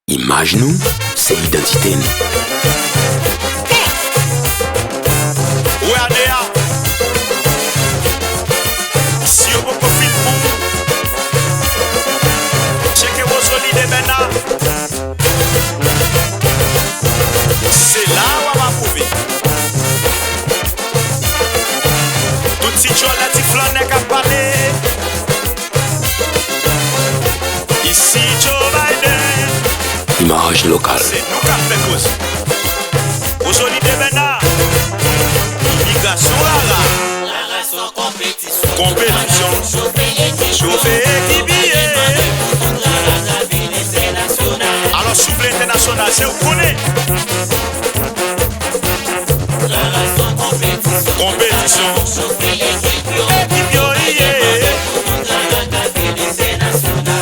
Image nous, c'est identité nous. Si vous pouvez filmer, checkez vos solides maintenant. C'est là où on va prouver. Tout si tu as la petite flanc n'est qu'à parler. Ici Joe Biden. Image locale. C'est nous qui fait cause. Vos solides maintenant. Immigration rara. Compétition. Chauffer équipier. Alors souffle international, c'est où qu'on est. Compétition. Équipier.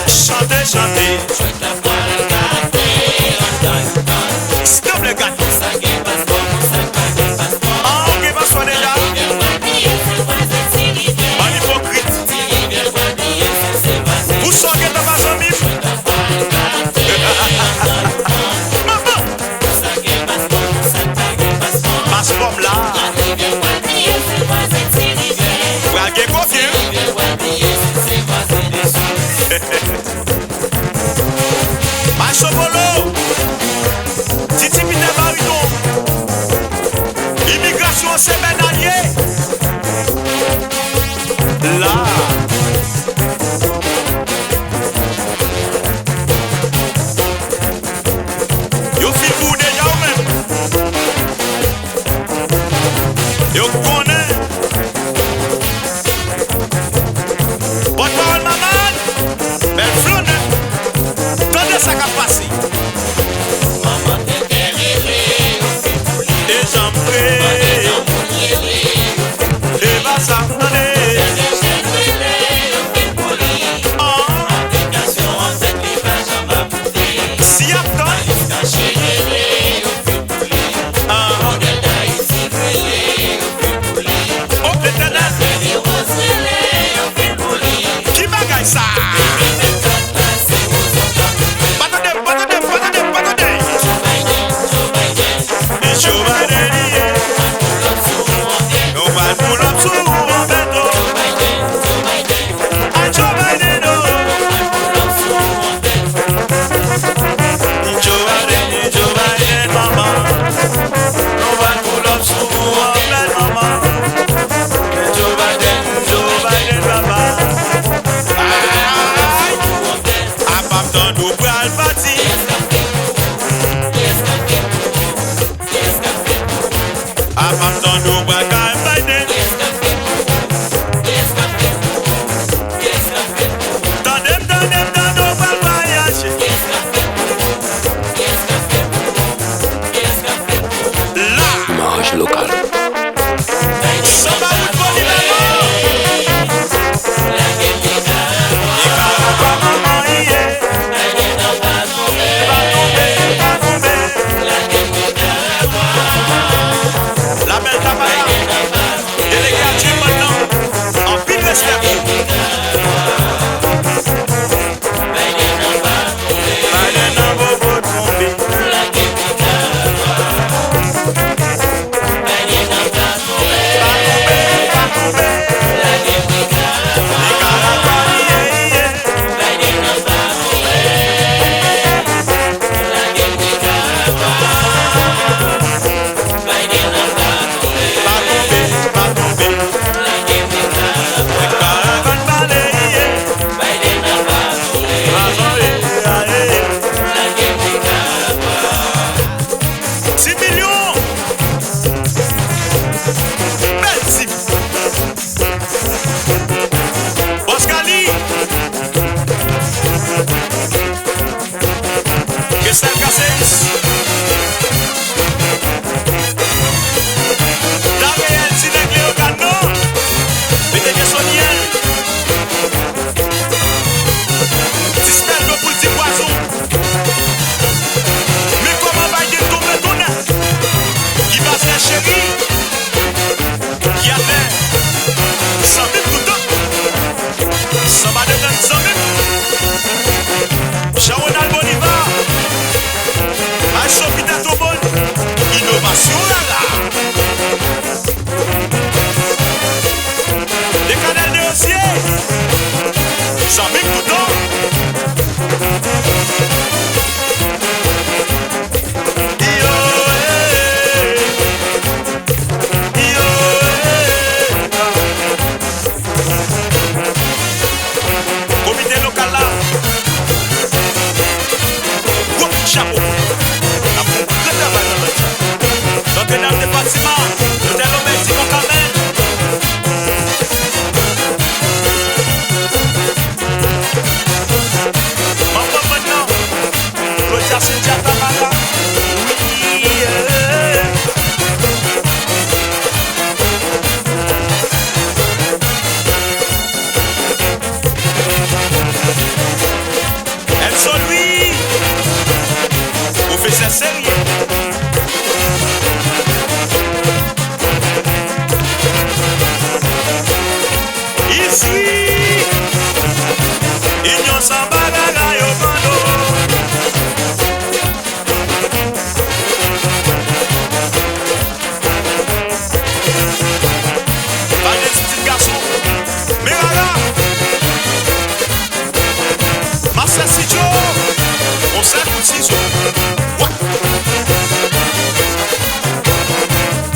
Chantez, chantez. Stop les gars. Ah, ok, va soigner déjà. Vous sortez de ma famille. Maman. Passe-pomme là. Braguez confiant. Machobolo. Titi Pite Bariton. Immigration c'est médaillé. Là. Yo fil vous déjà ou même. Yo connaît. Bonne parole maman. Belle flonne. Quand ça qu'a passé. Des jambes prêts. Des bassins. Locale. La belle Tamara. chapeau. La pompe de travail dans notre chat. Notre-Dame de Fatima, l'hôtel Omerti Concamen. Maman maintenant, Claudia Cynthia Tamara. Oui, elles sont lui, professeur sérieux. Ici, Union Sambalaga Yomano. Pas des petits garçons, mais là, Marcel Sidjo, on sait coup de ciseaux.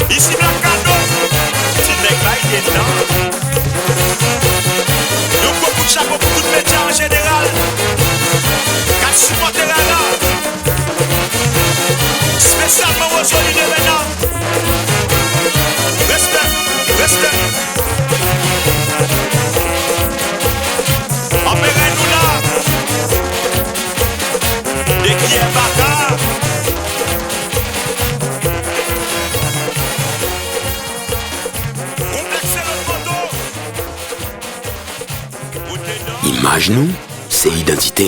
Ici, Black Cado, petit nec là, il est dedans. Nous beaucoup de chapeaux, beaucoup de métiers en général. Qu'à supporter la là. Spécialement aux jolis de maintenant. Respect, respect. Emmenez-nous là. Et qui est bâtard. Complexer le photo. Image nous, c'est identité.